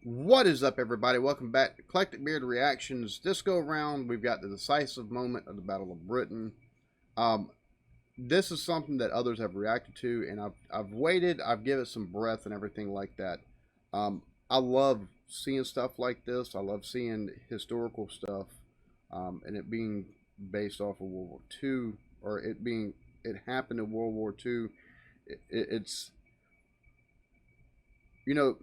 What is up, everybody? Welcome back to Eclectic Beard Reactions. This go around, we've got the decisive moment of the Battle of Britain. This is something that others have reacted to, and I've waited. I've given it some breath and everything like that. I love seeing stuff like this. I love seeing historical stuff, and it being based off of World War II, or it happened in World War II. It's, you know,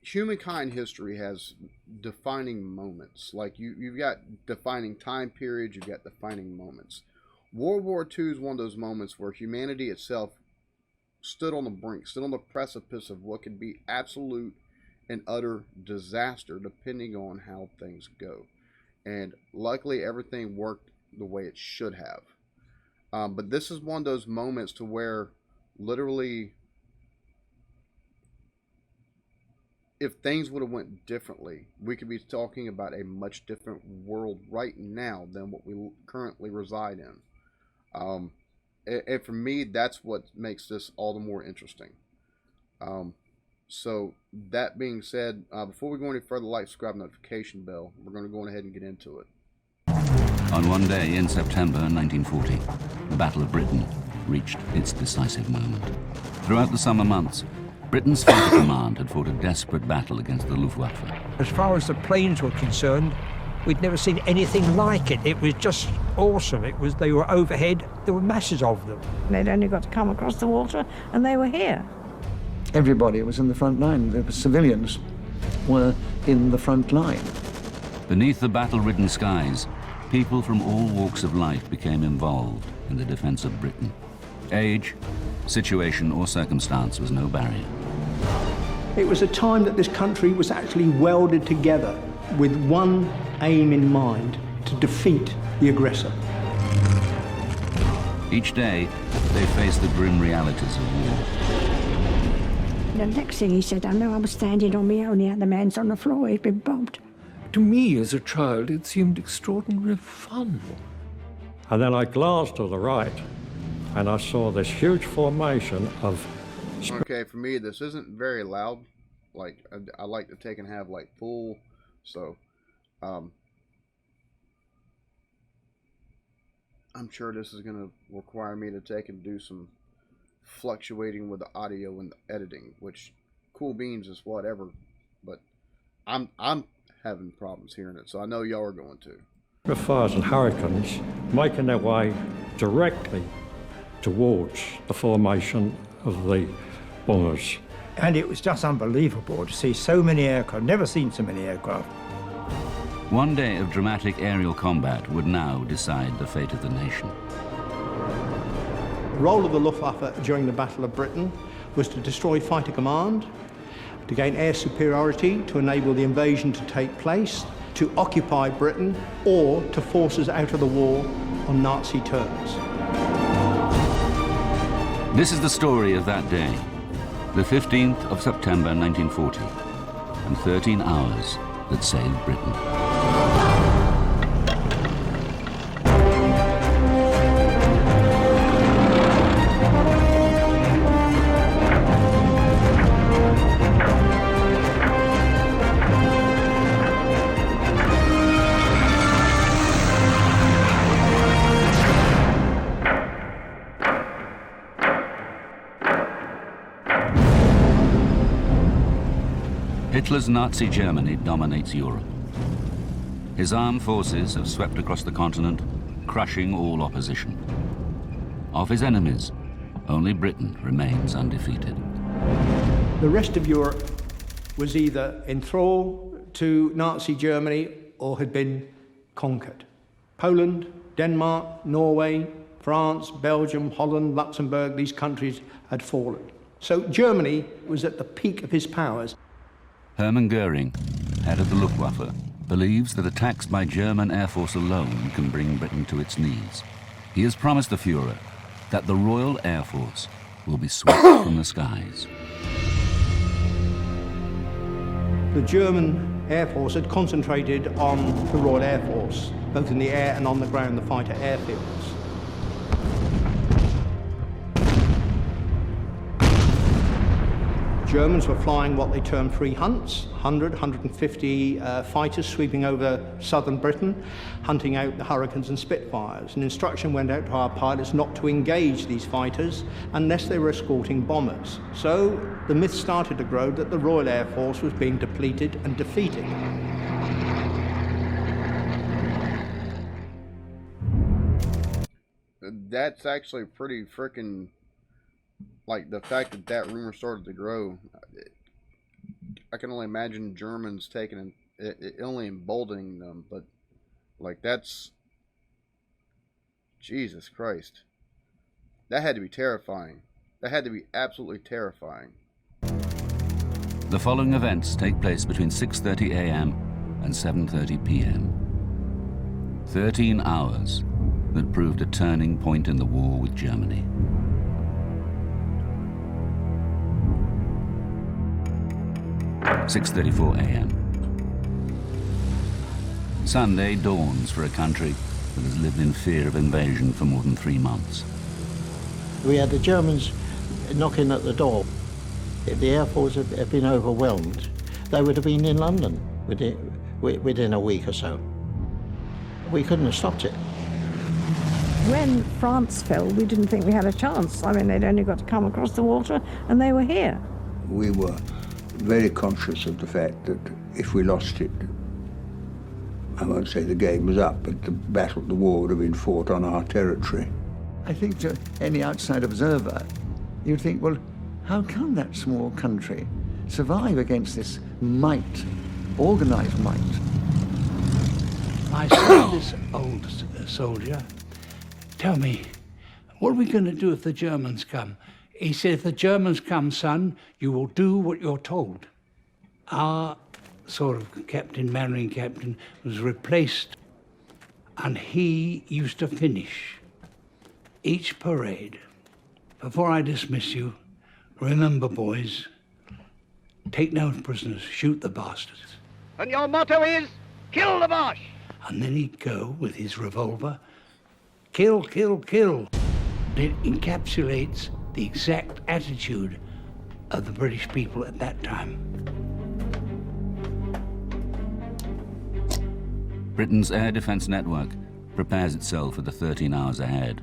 humankind history has defining moments. Like you've got defining time periods, you've got defining moments. World War II is one of those moments where humanity itself stood on the brink, stood on the precipice of what could be absolute and utter disaster depending on how things go. And luckily everything worked the way it should have. But this is one of those moments to where literally, if things would have went differently, we could be talking about a much different world right now than what we currently reside in. And for me, that's what makes this all the more interesting. So that being said, before we go any further, like, subscribe, notification bell. We're going to go ahead and get into it. On one day in September 1940, the Battle of Britain reached its decisive moment. Throughout the summer months, Britain's fighter command had fought a desperate battle against the Luftwaffe. As far as the planes were concerned, we'd never seen anything like it. It was just awesome. They were overhead. There were masses of them. They'd only got to come across the water and they were here. Everybody was in the front line. The civilians were in the front line. Beneath the battle-ridden skies, people from all walks of life became involved in the defense of Britain. Age, situation or circumstance was no barrier. It was a time that this country was actually welded together with one aim in mind: to defeat the aggressor. Each day, they faced the grim realities of war. The next thing he said, I know I was standing on my own, the other man's on the floor, he'd been bombed. To me, as a child, it seemed extraordinarily fun. And then I glanced to the right, and I saw this huge formation of... Okay, for me, this isn't very loud. Like, I like to take and have, like, full, so, I'm sure this is going to require me to take and do some fluctuating with the audio and the editing, which, cool beans is whatever, but I'm having problems hearing it, so I know y'all are going to. Fires and hurricanes making their way directly towards the formation of the bombers. And it was just unbelievable to see so many aircraft. Never seen so many aircraft. One day of dramatic aerial combat would now decide the fate of the nation. The role of the Luftwaffe during the Battle of Britain was to destroy fighter command, to gain air superiority to enable the invasion to take place, to occupy Britain, or to force us out of the war on Nazi terms. This is the story of that day, the 15th of September 1940, and 13 hours that saved Britain. Hitler's Nazi Germany dominates Europe. His armed forces have swept across the continent, crushing all opposition. Of his enemies, only Britain remains undefeated. The rest of Europe was either in thrall to Nazi Germany or had been conquered. Poland, Denmark, Norway, France, Belgium, Holland, Luxembourg, these countries had fallen. So Germany was at the peak of his powers. Hermann Goering, head of the Luftwaffe, believes that attacks by German Air Force alone can bring Britain to its knees. He has promised the Führer that the Royal Air Force will be swept from the skies. The German Air Force had concentrated on the Royal Air Force, both in the air and on the ground, the fighter airfields. Germans were flying what they termed free hunts, 100, 150 fighters sweeping over southern Britain, hunting out the Hurricanes and Spitfires. An instruction went out to our pilots not to engage these fighters unless they were escorting bombers. So the myth started to grow that the Royal Air Force was being depleted and defeated. That's actually pretty freaking, like, the fact that that rumor started to grow. I can only imagine Germans taking it only emboldening them, but like, that's, Jesus Christ, that had to be terrifying. That had to be absolutely terrifying. The following events take place between 6:30 a.m. and 7:30 p.m. 13 hours that proved a turning point in the war with Germany. (6:34 a.m.) Sunday dawns for a country that has lived in fear of invasion for more than 3 months. We had the Germans knocking at the door. If the Air Force had been overwhelmed, they would have been in London within a week or so. We couldn't have stopped it. When France fell, we didn't think we had a chance. I mean, they'd only got to come across the water and they were here. We were very conscious of the fact that if we lost it, I won't say the game was up, but the war would have been fought on our territory. I think to any outside observer, you'd think, well, how can that small country survive against this might, organised might? My son, this old soldier, tell me, what are we going to do if the Germans come? He said, if the Germans come, son, you will do what you're told. Our sort of captain, marine captain, was replaced, and he used to finish each parade. Before I dismiss you, remember, boys, take no prisoners, shoot the bastards. And your motto is, kill the Boche! And then he'd go with his revolver, kill, kill, kill. It encapsulates the exact attitude of the British people at that time. Britain's air defence network prepares itself for the 13 hours ahead.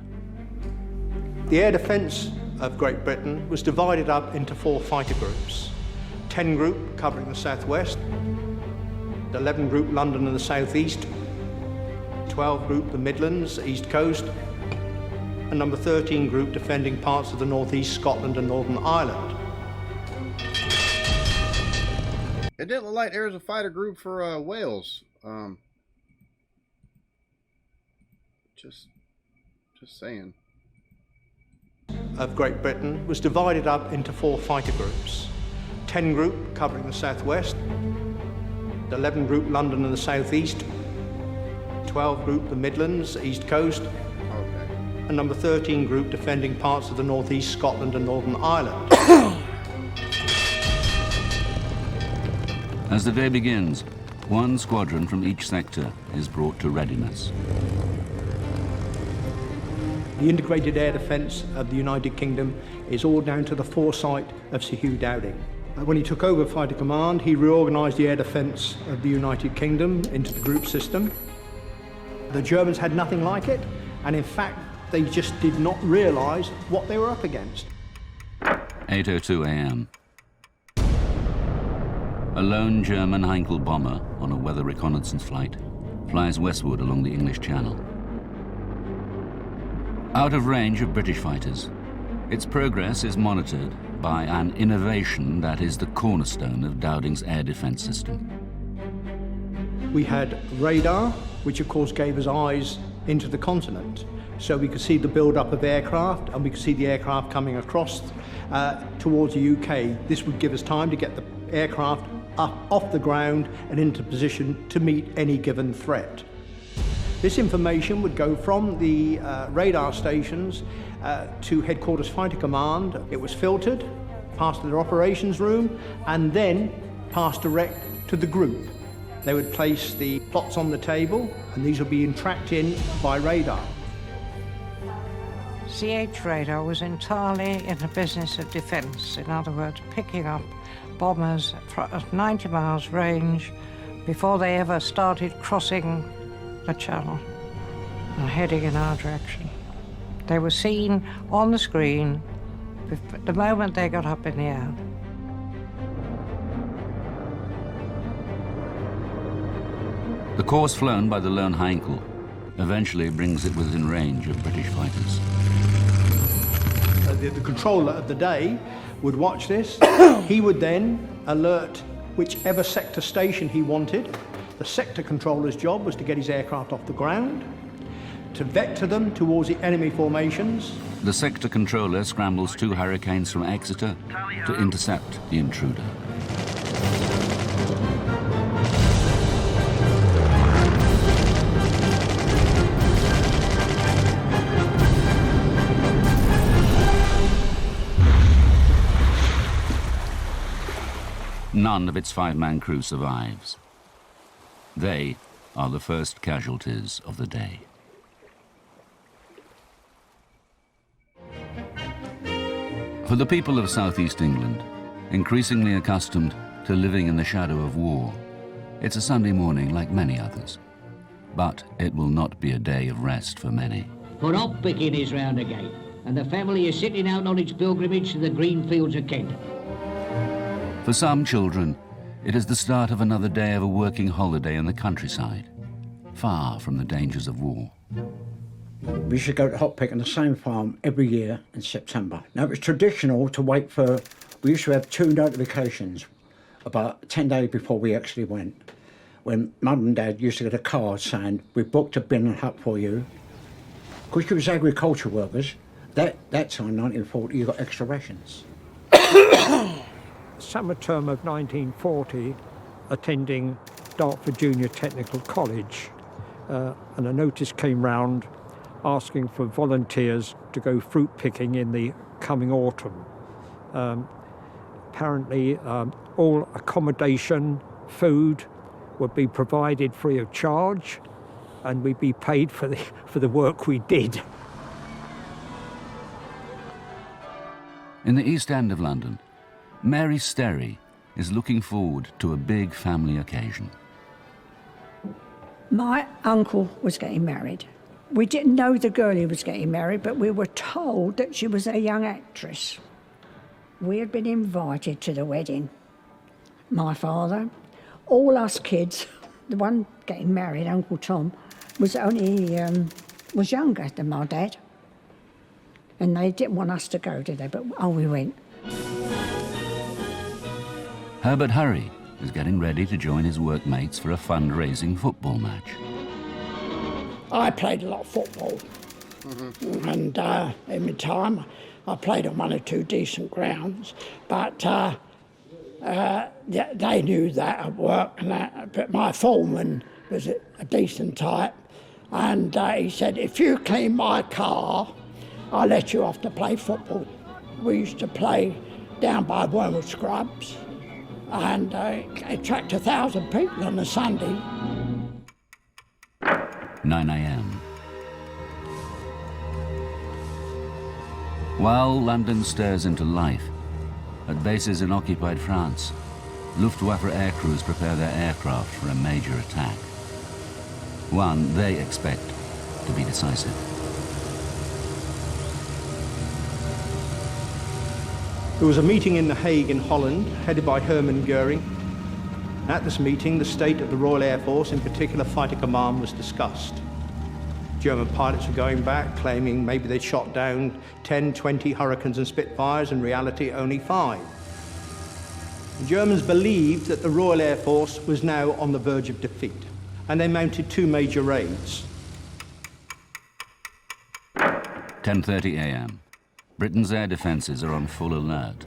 The air defence of Great Britain was divided up into 4 fighter groups. 10 group covering the southwest, 11 group London and the southeast, 12 group the Midlands, east coast, and number 13 group defending parts of the northeast, Scotland and Northern Ireland. It didn't look like there was a fighter group for Wales. Just saying. Of Great Britain was divided up into 4 fighter groups. 10 group covering the southwest, 11 group London and the southeast, 12 group the Midlands, east coast, and number 13 group defending parts of the northeast, Scotland and Northern Ireland. As the day begins, 1 squadron from each sector is brought to readiness. The integrated air defence of the United Kingdom is all down to the foresight of Sir Hugh Dowding. When he took over Fighter Command, he reorganised the air defence of the United Kingdom into the group system. The Germans had nothing like it, and in fact, they just did not realise what they were up against. 8:02 a.m. A lone German Heinkel bomber on a weather reconnaissance flight flies westward along the English Channel. Out of range of British fighters, its progress is monitored by an innovation that is the cornerstone of Dowding's air defence system. We had radar, which of course gave us eyes into the continent, so we could see the build-up of aircraft and we could see the aircraft coming across towards the UK. This would give us time to get the aircraft up off the ground and into position to meet any given threat. This information would go from the radar stations to Headquarters Fighter Command. It was filtered, passed to their operations room, and then passed direct to the group. They would place the plots on the table, and these would be tracked in by radar. CH radar was entirely in the business of defence. In other words, picking up bombers at 90 miles range before they ever started crossing the channel and heading in our direction. They were seen on the screen the moment they got up in the air. The course flown by the lone Heinkel eventually brings it within range of British fighters. The controller of the day would watch this. He would then alert whichever sector station he wanted. The sector controller's job was to get his aircraft off the ground, to vector them towards the enemy formations. The sector controller scrambles 2 Hurricanes from Exeter to intercept the intruder. None of its 5-man crew survives. They are the first casualties of the day. For the people of southeast England, increasingly accustomed to living in the shadow of war, it's a Sunday morning like many others. But it will not be a day of rest for many. For hop picking is round again, and the family is setting out on its pilgrimage to the green fields of Kent. For some children, it is the start of another day of a working holiday in the countryside, far from the dangers of war. We used to go to hop pick on the same farm every year in September. Now, it was traditional to wait for, we used to have 2 notifications about 10 days before we actually went. When Mum and Dad used to get a card saying, we booked a bin and hut for you. Because you was agriculture workers, that time, 1940, you got extra rations. Summer term of 1940, attending Dartford Junior Technical College, and a notice came round asking for volunteers to go fruit picking in the coming autumn. Apparently, all accommodation, food would be provided free of charge, and we'd be paid for the work we did. In the East End of London, Mary Sterry is looking forward to a big family occasion. My uncle was getting married. We didn't know the girl he was getting married, but we were told that she was a young actress. We had been invited to the wedding. My father, all us kids, the one getting married, Uncle Tom, was was younger than my dad. And they didn't want us to go, did they? But we went. Herbert Hurry is getting ready to join his workmates for a fundraising football match. I played a lot of football, and in my time I played on 1 or 2 decent grounds, but they knew that at work, and that, but my foreman was a decent type, and he said, if you clean my car, I'll let you off to play football. We used to play down by Wormwood Scrubs, and attract 1,000 people on a Sunday. 9 a.m. While London stares into life, at bases in occupied France, Luftwaffe aircrews prepare their aircraft for a major attack. One they expect to be decisive. There was a meeting in The Hague in Holland, headed by Hermann Goering. At this meeting, the state of the Royal Air Force, in particular Fighter Command, was discussed. German pilots were going back, claiming maybe they'd shot down 10, 20 Hurricanes and Spitfires, in reality only 5. The Germans believed that the Royal Air Force was now on the verge of defeat, and they mounted 2 major raids. 10:30 a.m. Britain's air defences are on full alert.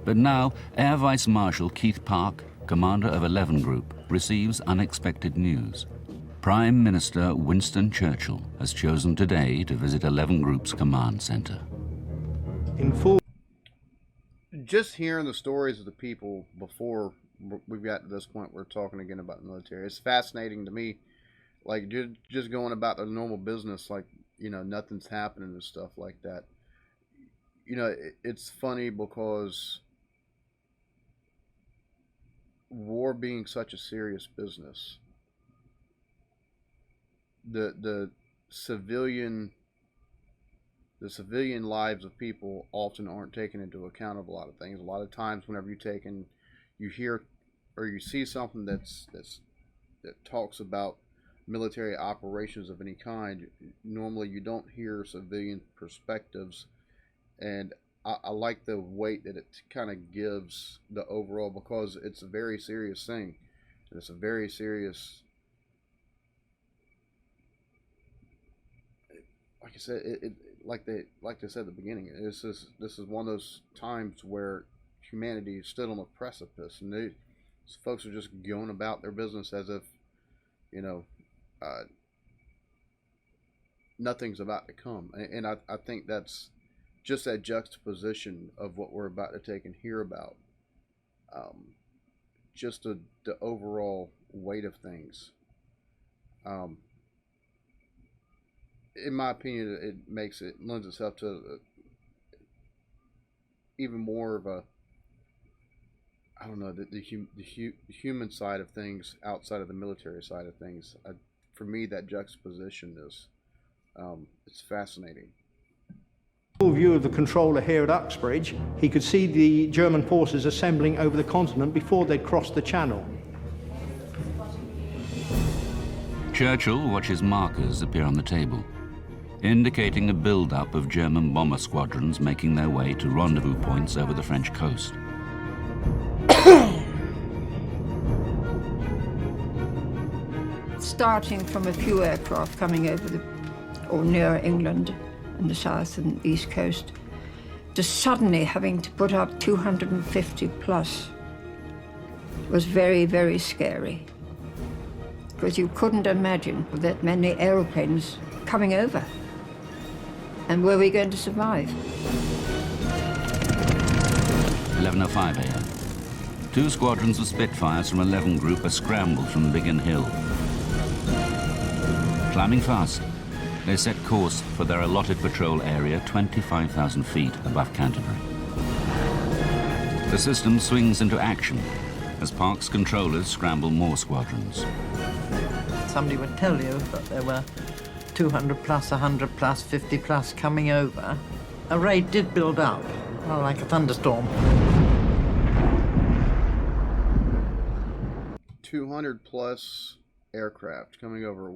But now, Air Vice Marshal Keith Park, commander of 11 Group, receives unexpected news. Prime Minister Winston Churchill has chosen today to visit 11 Group's command centre. Just hearing the stories of the people before we've got to this point, we're talking again about the military. It's fascinating to me, like just going about their normal business. Like you know, nothing's happening and stuff like that. You know, it's funny because war being such a serious business, the civilian the civilian lives of people often aren't taken into account of a lot of things. A lot of times, whenever you hear or you see something that talks about military operations of any kind, normally you don't hear civilian perspectives, and I like the weight that it kind of gives the overall, because it's a very serious thing. And it's a very serious, like I said, like they said at the beginning, this is one of those times where humanity stood on a precipice, and these folks are just going about their business as if, you know, nothing's about to come. And I think that's just that juxtaposition of what we're about to take and hear about. Just the overall weight of things. In my opinion, it lends itself to even more of a, I don't know, the human side of things outside of the military side of things. For me, that juxtaposition is it's fascinating. Full view of the controller here at Uxbridge, he could see the German forces assembling over the continent before they'd crossed the Channel. Churchill watches markers appear on the table, indicating a build-up of German bomber squadrons making their way to rendezvous points over the French coast. Starting from a few aircraft coming over or near England and the south and east coast, to suddenly having to put up 250 plus was very, very scary, because you couldn't imagine that many aeroplanes coming over. And were we going to survive? 11:05 a.m. 2 squadrons of Spitfires from 11 Group are scrambled from Biggin Hill. Climbing fast, they set course for their allotted patrol area 25,000 feet above Canterbury. The system swings into action as Park's controllers scramble more squadrons. Somebody would tell you that there were 200 plus, 100 plus, 50 plus coming over. A raid did build up, like a thunderstorm. 200 plus aircraft coming over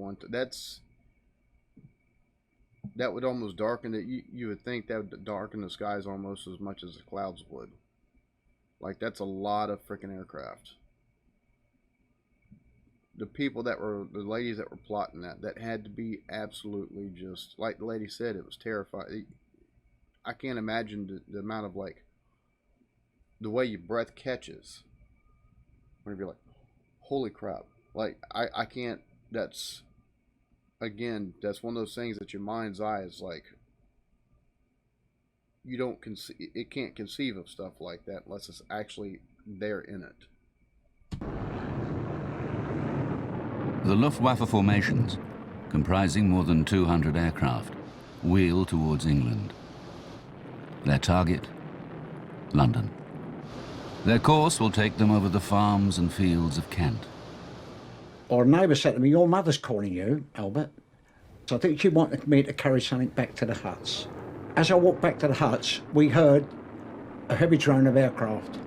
that would almost darken it. You would think that would darken the skies almost as much as the clouds would. Like, that's a lot of freaking aircraft. The ladies that were plotting that had to be absolutely just, like the lady said, it was terrifying. I can't imagine the amount of, like, the way your breath catches when you're like, holy crap. Like, I can't, that's one of those things that your mind's eye is like, it can't conceive of stuff like that unless it's actually there in it. The Luftwaffe formations, comprising more than 200 aircraft, wheel towards England. Their target, London. Their course will take them over the farms and fields of Kent. Our neighbour said to me, your mother's calling you, Albert. So I think she wanted me to carry something back to the huts. As I walked back to the huts, we heard a heavy drone of aircraft.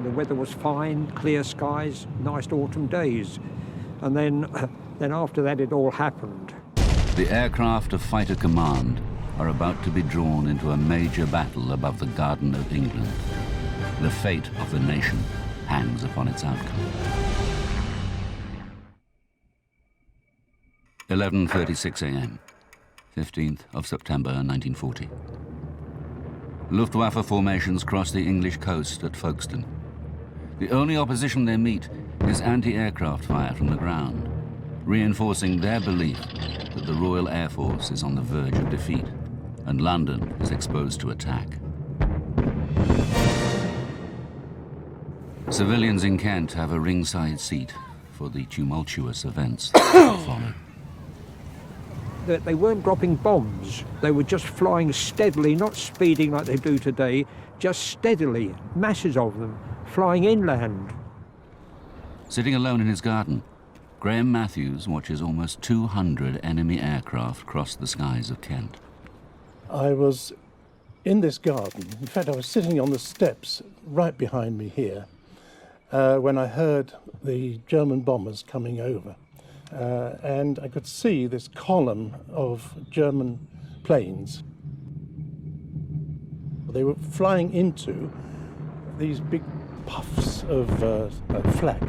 The weather was fine, clear skies, nice autumn days. And then after that, it all happened. The aircraft of Fighter Command are about to be drawn into a major battle above the Garden of England. The fate of the nation hangs upon its outcome. 11:36 a.m., 15th of September 1940. Luftwaffe formations cross the English coast at Folkestone. The only opposition they meet is anti-aircraft fire from the ground, reinforcing their belief that the Royal Air Force is on the verge of defeat and London is exposed to attack. Civilians in Kent have a ringside seat for the tumultuous events that follow. that they weren't dropping bombs. They were just flying steadily, not speeding like they do today, just steadily, masses of them, flying inland. Sitting alone in his garden, Graham Matthews watches almost 200 enemy aircraft cross the skies of Kent. I was in this garden. In fact, I was sitting on the steps right behind me here when I heard the German bombers coming over. And I could see this column of German planes. They were flying into these big puffs of flak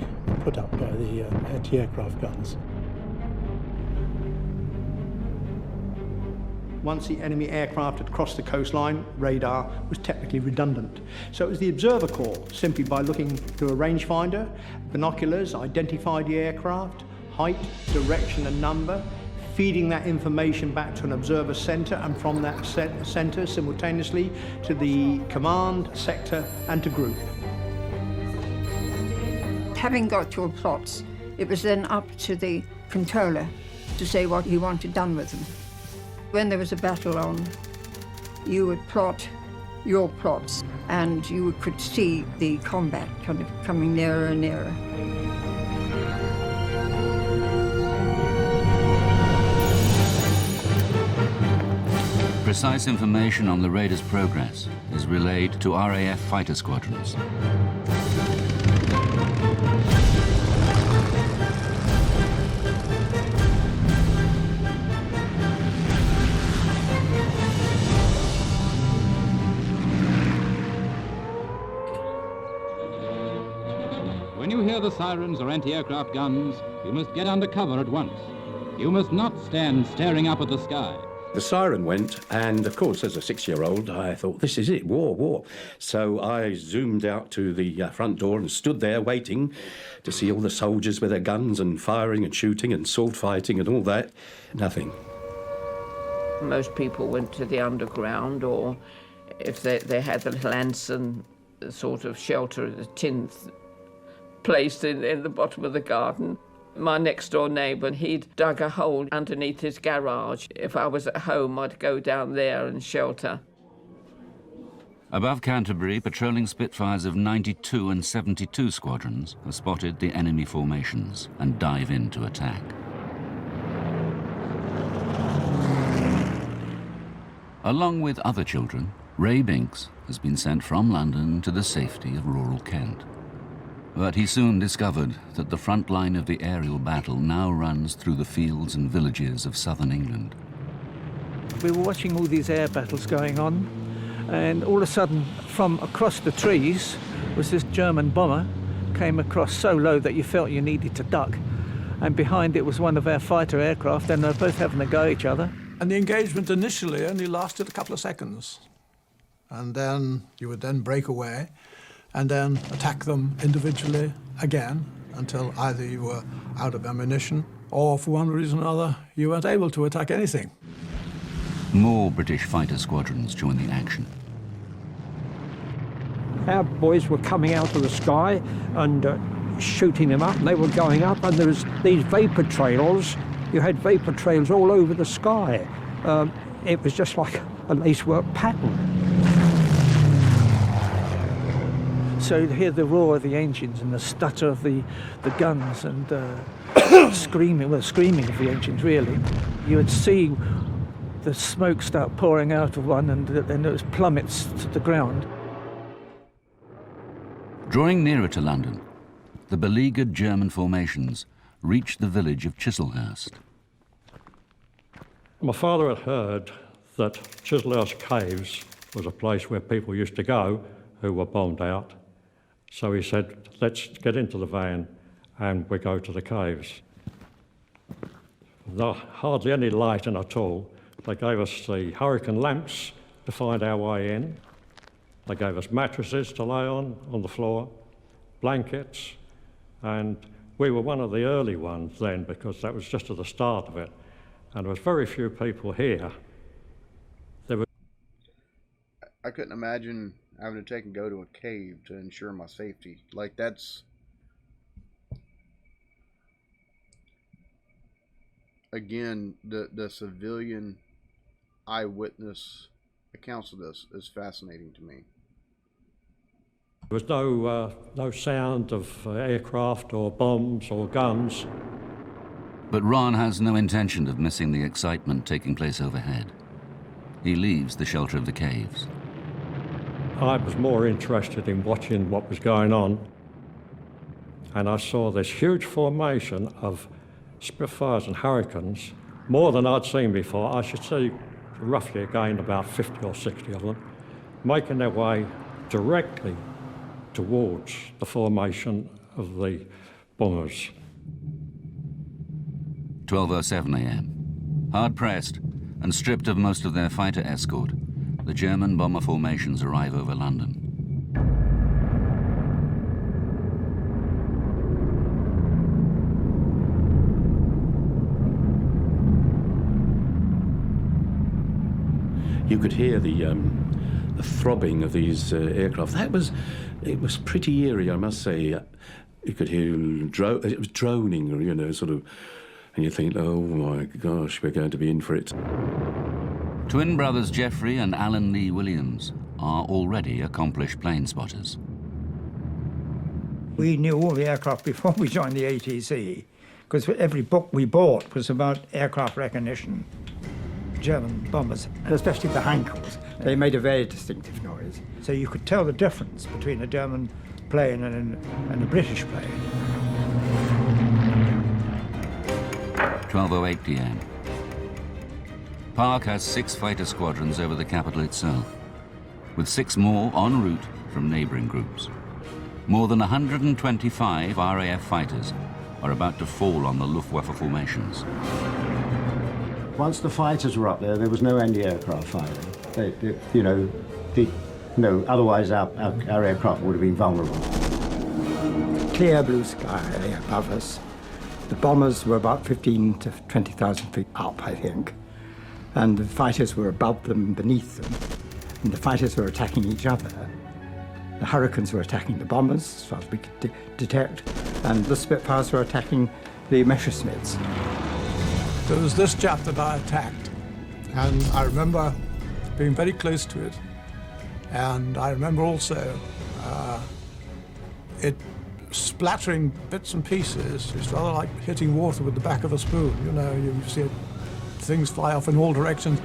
put up by the anti-aircraft guns. Once the enemy aircraft had crossed the coastline, radar was technically redundant. So it was the observer corps, simply by looking through a rangefinder, binoculars, identified the aircraft, height, direction and number, feeding that information back to an observer centre, and from that centre simultaneously to the command, sector and to group. Having got your plots, it was then up to the controller to say what he wanted done with them. When there was a battle on, you would plot your plots, and you could see the combat kind of coming nearer and nearer. Precise information on the raiders' progress is relayed to RAF fighter squadrons. When you hear the sirens or anti-aircraft guns, you must get under cover at once. You must not stand staring up at the sky. The siren went, and of course, as a 6-year-old, I thought, this is it, war, war. So I zoomed out to the front door and stood there waiting to see all the soldiers with their guns and firing and shooting and sword fighting and all that. Nothing. Most people went to the underground, or if they had a little Anson sort of shelter, a tin placed in the bottom of the garden. My next-door neighbour, he'd dug a hole underneath his garage. If I was at home, I'd go down there and shelter. Above Canterbury, patrolling Spitfires of 92 and 72 squadrons have spotted the enemy formations and dive in to attack. Along with other children, Ray Binks has been sent from London to the safety of rural Kent. But he soon discovered that the front line of the aerial battle now runs through the fields and villages of southern England. We were watching all these air battles going on, and all of a sudden, from across the trees, was this German bomber, came across so low that you felt you needed to duck, and behind it was one of our fighter aircraft, and they're both having a go at each other. And the engagement initially only lasted a couple of seconds, and then you would then break away and then attack them individually again until either you were out of ammunition or, for one reason or another, you weren't able to attack anything. More British fighter squadrons joined the action. Our boys were coming out of the sky and shooting them up, and they were going up, and there was these vapour trails. You had vapour trails all over the sky. It was just like a lacework pattern. So to hear the roar of the engines and the stutter of the guns and screaming of the engines, really, you would see the smoke start pouring out of one, and then it was plummets to the ground. Drawing nearer to London, the beleaguered German formations reached the village of Chislehurst. My father had heard that Chislehurst Caves was a place where people used to go who were bombed out. So he said, let's get into the van and we go to the caves. There hardly any light in at all. They gave us the hurricane lamps to find our way in. They gave us mattresses to lay on the floor, blankets, and we were one of the early ones then because that was just at the start of it. And there was very few people here. I couldn't imagine having to take and go to a cave to ensure my safety. Like, that's... again, the civilian eyewitness accounts of this is fascinating to me. There was no sound of aircraft or bombs or guns. But Ron has no intention of missing the excitement taking place overhead. He leaves the shelter of the caves. I was more interested in watching what was going on, and I saw this huge formation of Spitfires and Hurricanes, more than I'd seen before. I should say roughly again about 50 or 60 of them, making their way directly towards the formation of the bombers. 12:07 a.m. Hard pressed and stripped of most of their fighter escort, the German bomber formations arrive over London. You could hear the throbbing of these aircraft. It was pretty eerie, I must say. You could hear it was droning, you know, sort of, and you think, oh my gosh, we're going to be in for it. Twin brothers Jeffrey and Alan Lee Williams are already accomplished plane spotters. We knew all the aircraft before we joined the ATC, because every book we bought was about aircraft recognition. German bombers, especially the Hankels, they made a very distinctive noise. So you could tell the difference between a German plane and a British plane. 12:08 p.m. Park has 6 fighter squadrons over the capital itself, with 6 more en route from neighboring groups. More than 125 RAF fighters are about to fall on the Luftwaffe formations. Once the fighters were up there was no anti-aircraft fighting. Otherwise our aircraft would have been vulnerable. Clear blue sky above us. The bombers were about 15 to 20,000 feet up, I think. And the fighters were above them, beneath them. And the fighters were attacking each other. The Hurricanes were attacking the bombers, as far as we could detect, and the Spitfires were attacking the Messerschmitts. There was this Jap that I attacked, and I remember being very close to it. And I remember also it splattering bits and pieces. It's rather like hitting water with the back of a spoon. You know, you see things fly off in all directions.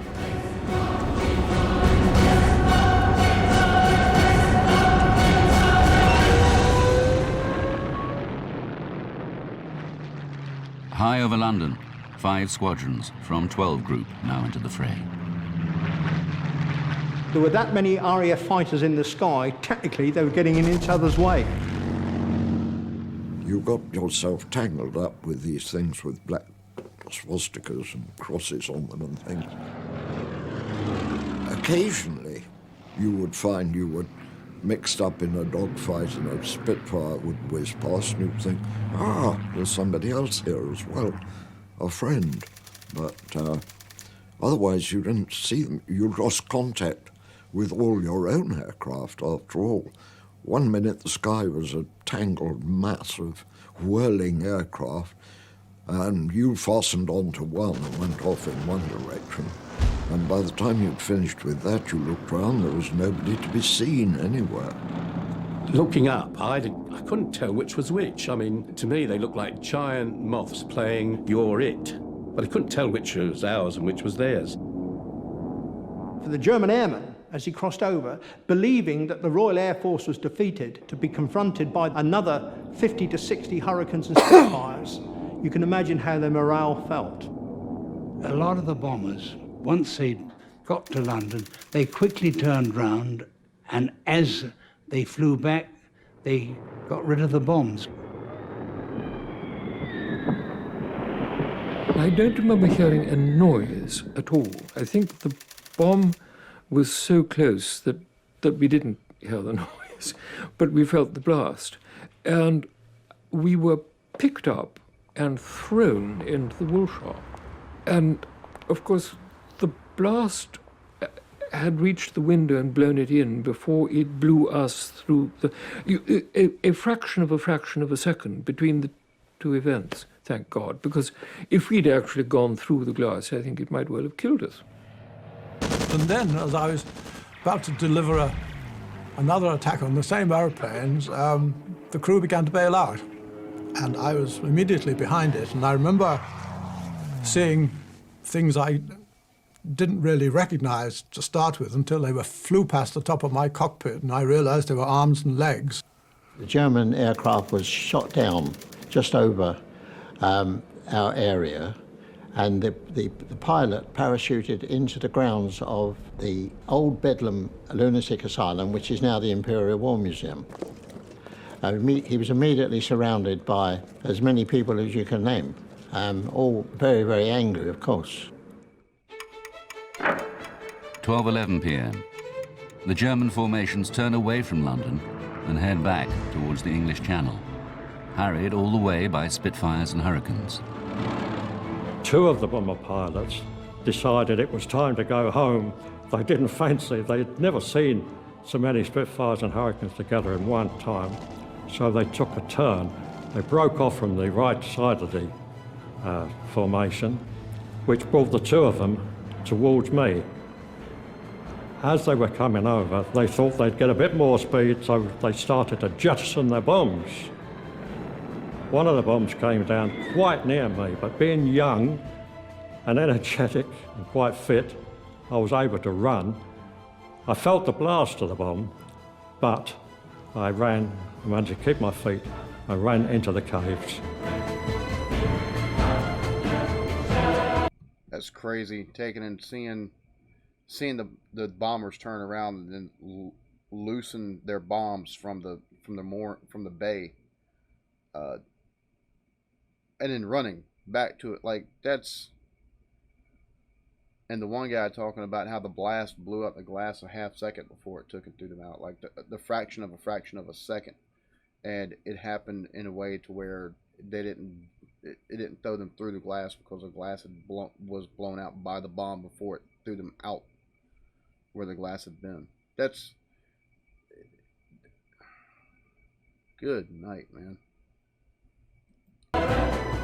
High over London, 5 squadrons from 12 Group now into the fray. There were that many RAF fighters in the sky, technically they were getting in each other's way. You got yourself tangled up with these things with black swastikas and crosses on them and things. Occasionally, you would find you were mixed up in a dogfight and a Spitfire would whiz past and you'd think, there's somebody else here as well, a friend. But otherwise you didn't see them. You lost contact with all your own aircraft after all. One minute the sky was a tangled mass of whirling aircraft and you fastened onto one and went off in one direction. And by the time you'd finished with that, you looked round, there was nobody to be seen anywhere. Looking up, I couldn't tell which was which. I mean, to me, they looked like giant moths playing You're It. But I couldn't tell which was ours and which was theirs. For the German airman, as he crossed over, believing that the Royal Air Force was defeated, to be confronted by another 50 to 60 Hurricanes and Spitfires, you can imagine how their morale felt. A lot of the bombers, once they got to London, they quickly turned round, and as they flew back, they got rid of the bombs. I don't remember hearing a noise at all. I think the bomb was so close that we didn't hear the noise, but we felt the blast. And we were picked up and thrown into the wool shop. And, of course, the blast had reached the window and blown it in before it blew us through a fraction of a second between the two events. thank God, because if we'd actually gone through the glass, I think it might well have killed us. And then, as I was about to deliver another attack on the same airplanes, the crew began to bail out. And I was immediately behind it. And I remember seeing things I didn't really recognize to start with until they flew past the top of my cockpit, and I realized they were arms and legs. The German aircraft was shot down just over our area, and the pilot parachuted into the grounds of the old Bedlam lunatic asylum, which is now the Imperial War Museum. He was immediately surrounded by as many people as you can name, all very, very angry, of course. 12:11 p.m. The German formations turn away from London and head back towards the English Channel, harried all the way by Spitfires and Hurricanes. 2 of the bomber pilots decided it was time to go home. They didn't fancy, they'd never seen so many Spitfires and Hurricanes together in one time, so they took a turn. They broke off from the right side of the formation, which brought the 2 of them towards me. As they were coming over, they thought they'd get a bit more speed, so they started to jettison their bombs. One of the bombs came down quite near me, but being young and energetic and quite fit, I was able to run. I felt the blast of the bomb, but I managed to keep my feet. I ran into the caves. That's crazy, taking and seeing the bombers turn around and then loosen their bombs from the bay, and then running back to it. Like, that's. And the one guy talking about how the blast blew up the glass a half second before it took it through them out, like the fraction of a second, and it happened in a way to where they didn't. It didn't throw them through the glass because the glass was blown out by the bomb before it threw them out where the glass had been. That's good night, man.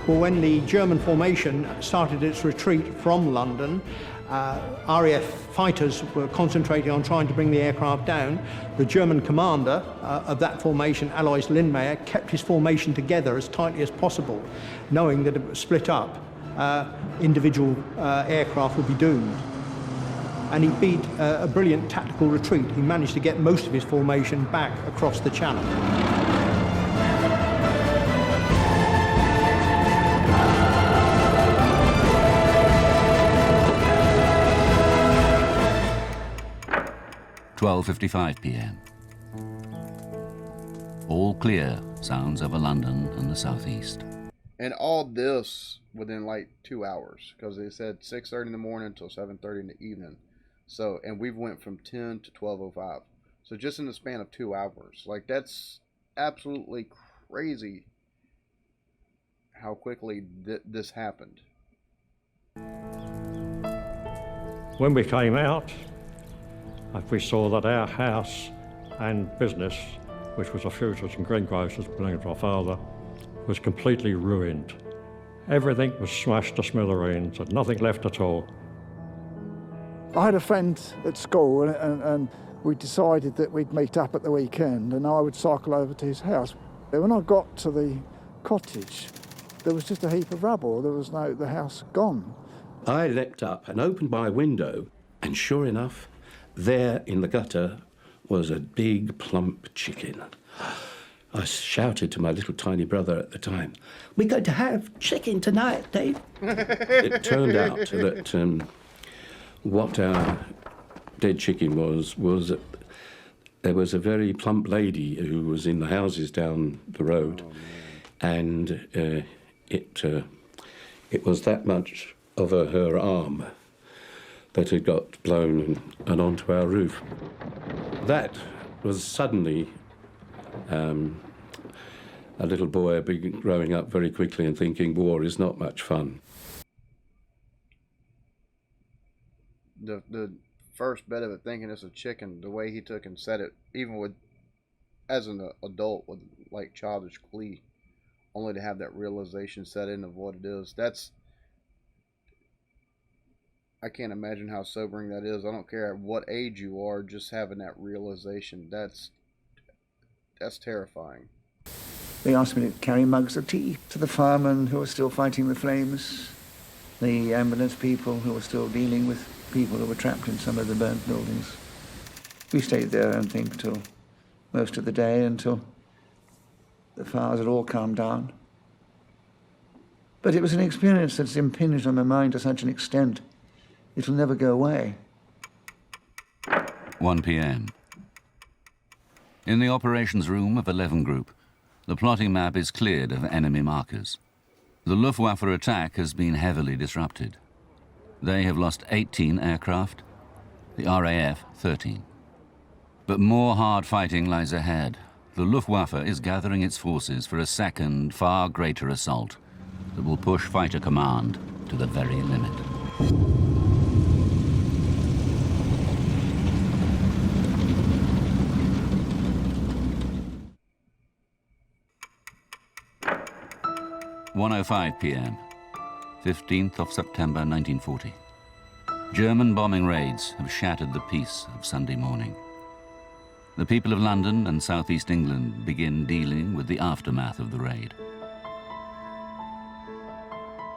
Well, when the German formation started its retreat from London, RAF fighters were concentrating on trying to bring the aircraft down. The German commander of that formation, Alois Lindmayr, kept his formation together as tightly as possible, knowing that if it was split up, individual aircraft would be doomed. And he beat a brilliant tactical retreat. He managed to get most of his formation back across the channel. (12:55 p.m.) All clear sounds over London and the southeast. And all this within like 2 hours, because they said 6:30 in the morning until 7:30 in the evening. So, and we've went from 10 to 12:05. So just in the span of 2 hours, like, that's absolutely crazy how quickly this happened. When we came out, we saw that our house and business, which was a Futures and greengrocers belonging to my father, was completely ruined. Everything was smashed to smithereens and nothing left at all. I had a friend at school and we decided that we'd meet up at the weekend and I would cycle over to his house. When I got to the cottage, there was just a heap of rubble. There was the house gone. I leapt up and opened my window, and sure enough, there in the gutter was a big plump chicken. I shouted to my little tiny brother at the time, "We're going to have chicken tonight, Dave." It turned out that what our dead chicken was that there was a very plump lady who was in the houses down the road, and it was that much of her arm that had got blown and onto our roof. That was suddenly a little boy growing up very quickly and thinking war is not much fun. The first bit of it, thinking it's a chicken, the way he took and said it, even as an adult with like childish glee, only to have that realization set in of what it is. I can't imagine how sobering that is. I don't care at what age you are, just having that realization. That's terrifying. They asked me to carry mugs of tea to the firemen who were still fighting the flames, the ambulance people who were still dealing with people who were trapped in some of the burnt buildings. We stayed there, I think, till most of the day, until the fires had all calmed down. But it was an experience that's impinged on my mind to such an extent, it'll never go away. 1 p.m. In the operations room of 11 Group, the plotting map is cleared of enemy markers. The Luftwaffe attack has been heavily disrupted. They have lost 18 aircraft, the RAF 13. But more hard fighting lies ahead. The Luftwaffe is gathering its forces for a second, far greater assault that will push fighter command to the very limit. (1:05 p.m., 15th of September 1940. German bombing raids have shattered the peace of Sunday morning. The people of London and southeast England begin dealing with the aftermath of the raid.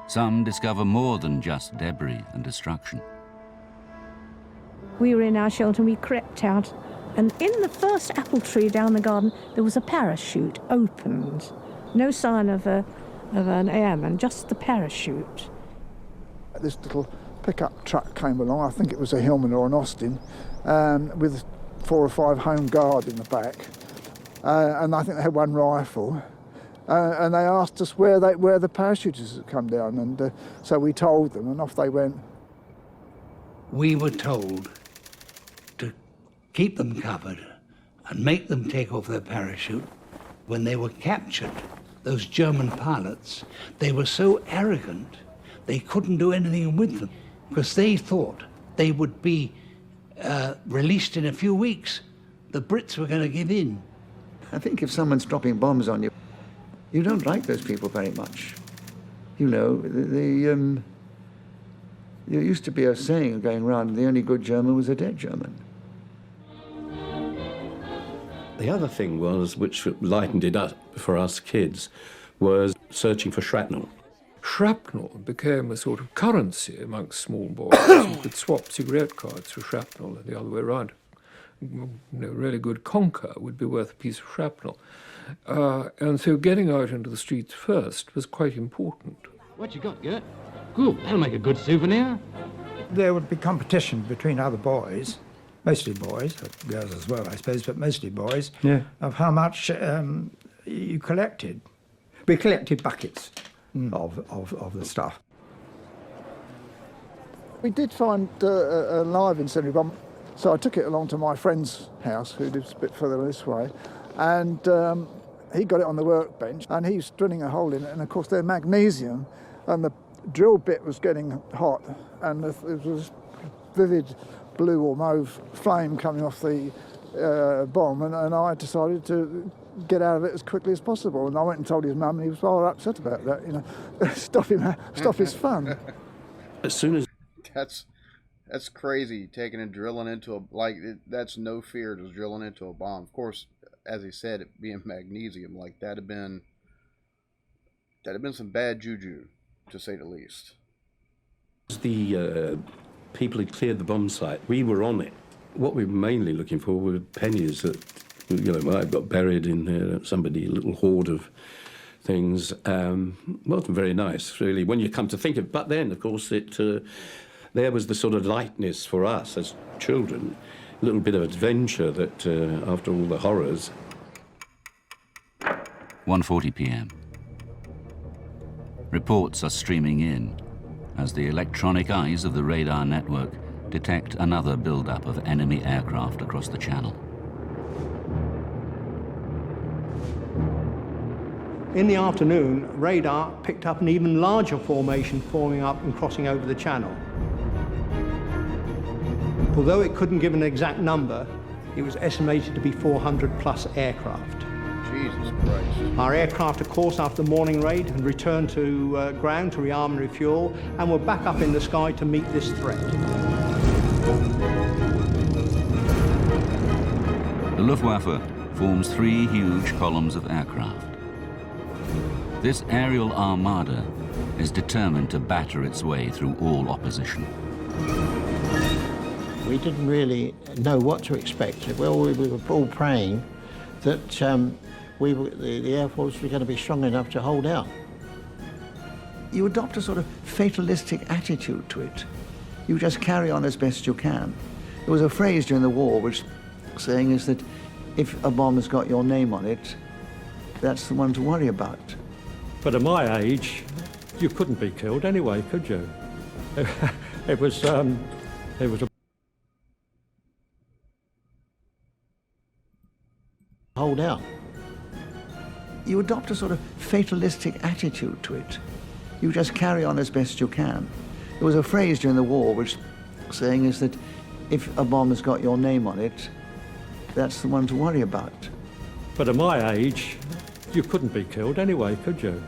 Some discover more than just debris and destruction. We were in our shelter and we crept out, and in the first apple tree down the garden there was a parachute opened. No sign of an airman, just the parachute. This little pickup truck came along, I think it was a Hillman or an Austin, with 4 or 5 Home Guard in the back, and I think they had 1 rifle, and they asked us where the parachutists had come down, and so we told them, and off they went. We were told to keep them covered and make them take off their parachute. When they were captured, those German pilots, they were so arrogant they couldn't do anything with them because they thought they would be released in a few weeks. The Brits were going to give in. I think if someone's dropping bombs on you, you don't like those people very much. You know, there used to be a saying going around, the only good German was a dead German. The other thing was, which lightened it up for us kids, was searching for shrapnel. Shrapnel became a sort of currency amongst small boys. You could swap cigarette cards for shrapnel and the other way around. You know, really good conker would be worth a piece of shrapnel. And so getting out into the streets first was quite important. What you got, Gert? Good, that'll make a good souvenir. There would be competition between other boys, mostly boys, girls as well, I suppose, but mostly boys, of how much you collected. We collected buckets of the stuff. We did find a live incendiary bomb, so I took it along to my friend's house, who lives a bit further this way, and he got it on the workbench, and he was drilling a hole in it, and of course they're magnesium, and the drill bit was getting hot, and it was vivid blue or mauve flame coming off the bomb, and I decided to get out of it as quickly as possible. And I went and told his mum, and he was rather upset about that. You know, stop his fun. As soon as that's crazy, taking and drilling into that's no fear, just drilling into a bomb. Of course, as he said, it being magnesium, like that'd have been some bad juju, to say the least. The people had cleared the bomb site. We were on it. What we were mainly looking for were pennies that, you know, might have got buried in there. Somebody, a little hoard of things. Wasn't very nice, really, when you come to think of it. But then, of course, there was the sort of lightness for us as children, a little bit of adventure that, after all the horrors. 1:40 p.m. Reports are streaming in as the electronic eyes of the radar network detect another build-up of enemy aircraft across the channel. In the afternoon, radar picked up an even larger formation forming up and crossing over the channel. Although it couldn't give an exact number, it was estimated to be 400 plus aircraft. Jesus. Christ. Our aircraft, of course, after the morning raid, had returned to ground to rearm and refuel, and were back up in the sky to meet this threat. The Luftwaffe forms 3 huge columns of aircraft. This aerial armada is determined to batter its way through all opposition. We didn't really know what to expect. Well, we were all praying that the Air Force was going to be strong enough to hold out. You adopt a sort of fatalistic attitude to it. You just carry on as best you can. There was a phrase during the war which saying is that if a bomb has got your name on it, that's the one to worry about. But at my age, you couldn't be killed anyway, could you? It was a hold out. You adopt a sort of fatalistic attitude to it. You just carry on as best you can. There was a phrase during the war which saying is that if a bomb has got your name on it, that's the one to worry about. But at my age, you couldn't be killed anyway, could you?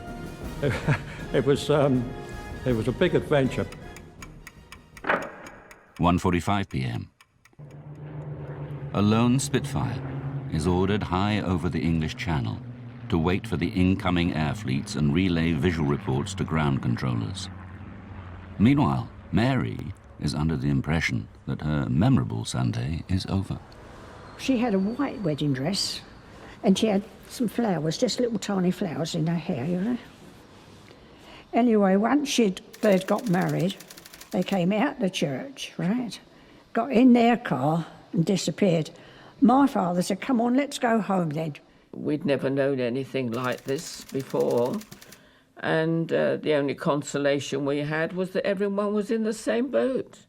It was a big adventure. 1:45 p.m. A lone Spitfire is ordered high over the English Channel to wait for the incoming air fleets and relay visual reports to ground controllers. Meanwhile, Mary is under the impression that her memorable Sunday is over. She had a white wedding dress and she had some flowers, just little tiny flowers in her hair, you know. Anyway, once they'd got married, they came out the church, right? Got in their car and disappeared. My father said, come on, let's go home then. We'd never known anything like this before, and the only consolation we had was that everyone was in the same boat.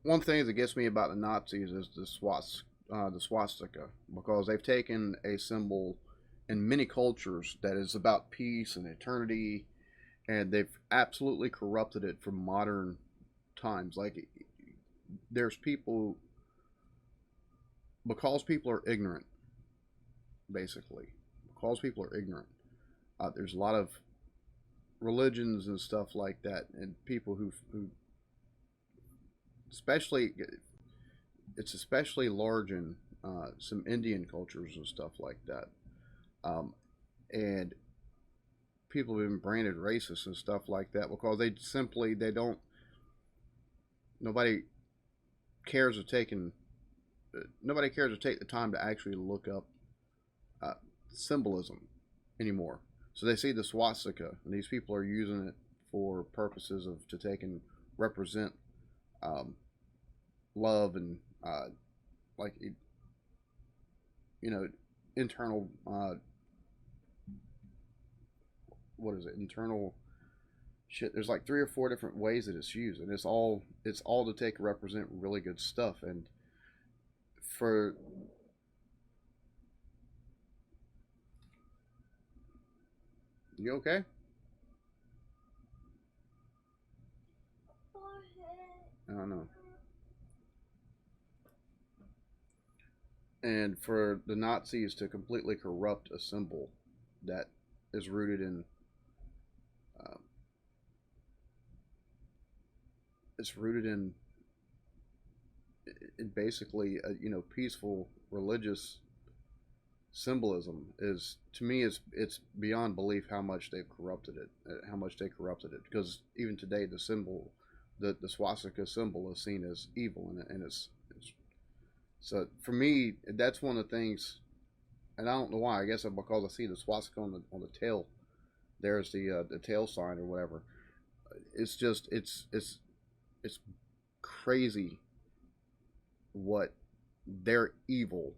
One thing that gets me about the Nazis is the swastika, because they've taken a symbol in many cultures that is about peace and eternity, and they've absolutely corrupted it from modern times. Like, there's people, because people are ignorant, basically, because people are ignorant, there's a lot of religions and stuff like that, and people who especially, it's especially large in some Indian cultures and stuff like that. And people have been branded racist and stuff like that because nobody cares to take the time to actually look up symbolism anymore. So they see the swastika, and these people are using it for purposes to take and represent love and internal internal shit. There's like 3 or 4 different ways that it's used, and it's all to take and represent really good stuff. And for you okay? I don't know. And for the Nazis to completely corrupt a symbol that is rooted in basically peaceful religious symbolism, is, to me, it's beyond belief how much they've corrupted it, because even today the symbol, the swastika symbol, is seen as evil, and it's so for me that's one of the things, and I don't know why. I guess because I see the swastika on the tail. There's the tail sign or whatever. It's just it's crazy what their evil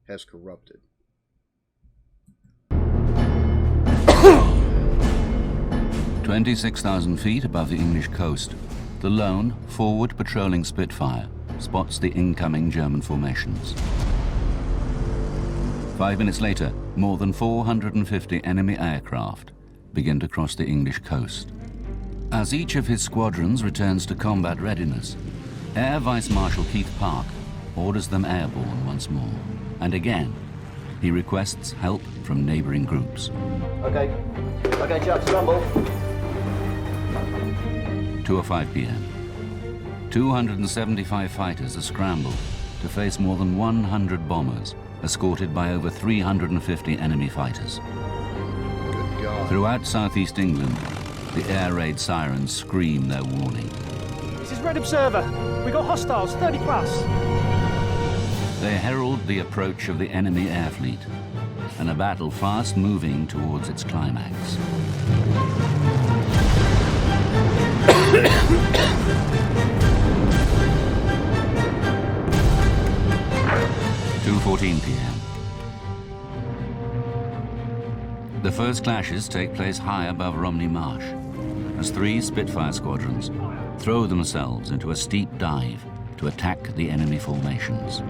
has corrupted. 26,000 feet above the English coast, the lone, forward patrolling Spitfire spots the incoming German formations. 5 minutes later, more than 450 enemy aircraft begin to cross the English coast. As each of his squadrons returns to combat readiness, Air Vice Marshal Keith Park orders them airborne once more. And again, he requests help from neighbouring groups. Okay, chaps, scramble. 2:05 p.m. 275 fighters are scrambled to face more than 100 bombers, escorted by over 350 enemy fighters. Good God. Throughout southeast England, the air raid sirens scream their warning. This is Red Observer. We got hostiles, 30 plus. They herald the approach of the enemy air fleet, and a battle fast moving towards its climax. 2:14 p.m. The first clashes take place high above Romney Marsh, as 3 Spitfire squadrons throw themselves into a steep dive to attack the enemy formations.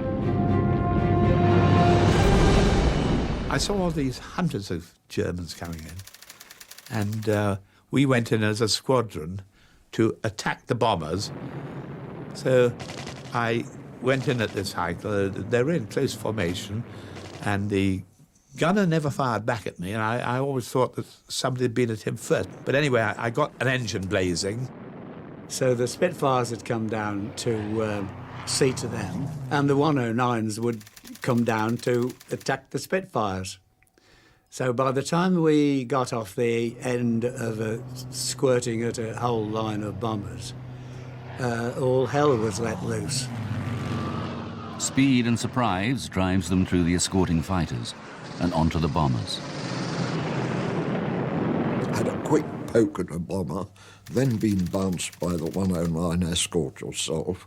I saw all these hundreds of Germans coming in, and we went in as a squadron to attack the bombers. So I went in at this height. They were in close formation, and the gunner never fired back at me, and I always thought that somebody had been at him first. But anyway, I got an engine blazing. So the Spitfires had come down to see to them, and the 109s would come down to attack the Spitfires. So by the time we got off the end of squirting at a whole line of bombers, all hell was let loose. Speed and surprise drives them through the escorting fighters and onto the bombers. Had a quick poke at a bomber, then been bounced by the 109 escort yourself,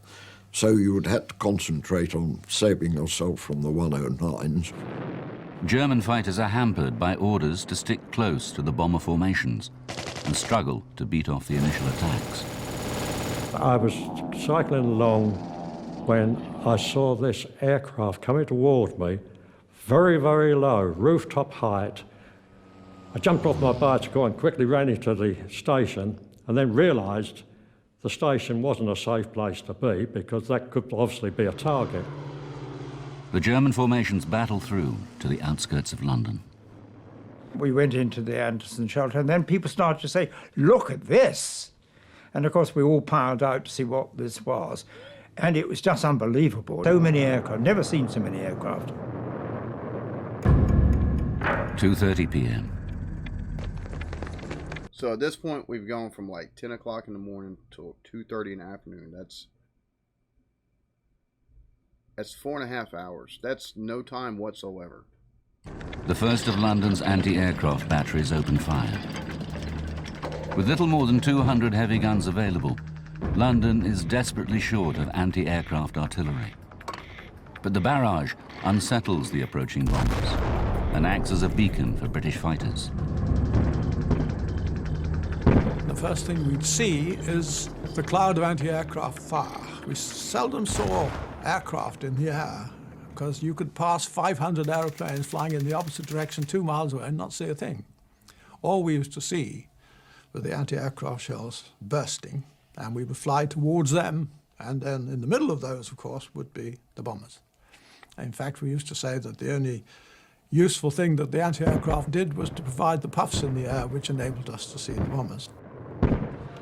so you would have to concentrate on saving yourself from the 109s. German fighters are hampered by orders to stick close to the bomber formations and struggle to beat off the initial attacks. I was cycling along when I saw this aircraft coming towards me, very, very low, rooftop height. I jumped off my bicycle and quickly ran into the station, and then realised the station wasn't a safe place to be because that could obviously be a target. The German formations battle through to the outskirts of London. We went into the Anderson shelter, and then people started to say, look at this. And of course, we all piled out to see what this was. And it was just unbelievable. So many aircraft, never seen so many aircraft. 2:30 p.m. So at this point, we've gone from like 10 o'clock in the morning till 2:30 in the afternoon. That's 4.5 hours. That's no time whatsoever. The first of London's anti-aircraft batteries open fire. With little more than 200 heavy guns available, London is desperately short of anti-aircraft artillery. But the barrage unsettles the approaching bombers and acts as a beacon for British fighters. The first thing we'd see is the cloud of anti-aircraft fire. We seldom saw aircraft in the air because you could pass 500 aeroplanes flying in the opposite direction 2 miles away and not see a thing. All we used to see were the anti-aircraft shells bursting, and we would fly towards them, and then in the middle of those, of course, would be the bombers. In fact, we used to say that the only useful thing that the anti-aircraft did was to provide the puffs in the air, which enabled us to see the bombers.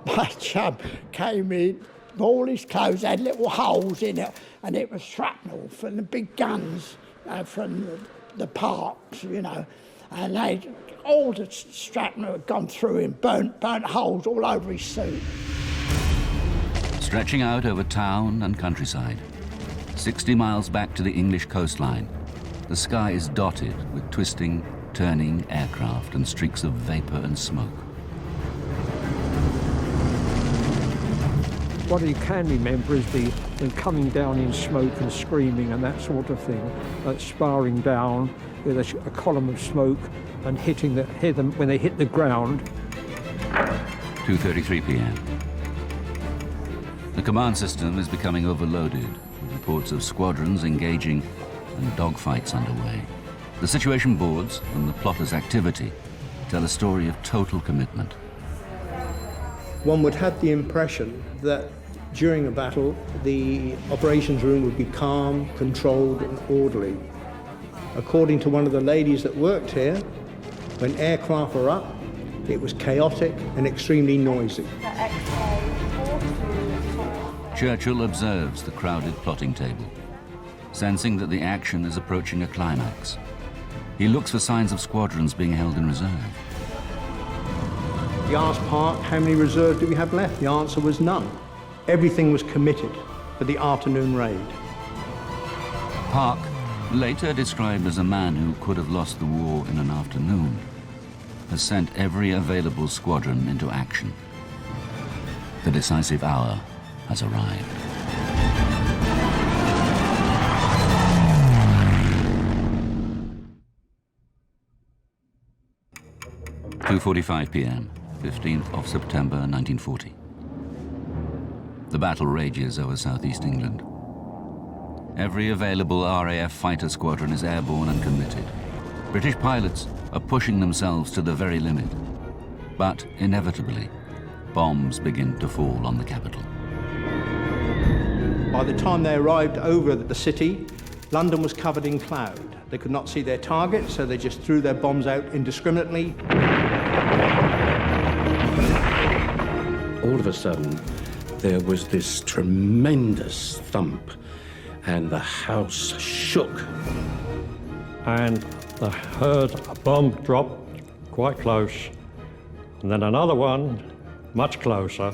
My chum came in, all his clothes had little holes in it, and it was shrapnel from the big guns from the parks, you know, and all the shrapnel had gone through him, burnt holes all over his suit. Stretching out over town and countryside, 60 miles back to the English coastline, the sky is dotted with twisting, turning aircraft and streaks of vapour and smoke. What you can remember is them coming down in smoke and screaming and that sort of thing, sparring down with a column of smoke and hit them when they hit the ground. 2:33 p.m. The command system is becoming overloaded, with reports of squadrons engaging and dogfights underway. The situation boards and the plotters' activity tell a story of total commitment. One would have the impression that during a battle, the operations room would be calm, controlled and orderly. According to one of the ladies that worked here, when aircraft were up, it was chaotic and extremely noisy. Churchill observes the crowded plotting table, sensing that the action is approaching a climax. He looks for signs of squadrons being held in reserve. He asked Park, how many reserves do we have left? The answer was none. Everything was committed for the afternoon raid. Park, later described as a man who could have lost the war in an afternoon, has sent every available squadron into action. The decisive hour has arrived. (2:45 p.m., 15th of September 1940. The battle rages over southeast England. Every available RAF fighter squadron is airborne and committed. British pilots are pushing themselves to the very limit. But inevitably, bombs begin to fall on the capital. By the time they arrived over the city, London was covered in cloud. They could not see their target, so they just threw their bombs out indiscriminately. All of a sudden, there was this tremendous thump, and the house shook. And I heard a bomb drop quite close, and then another one much closer.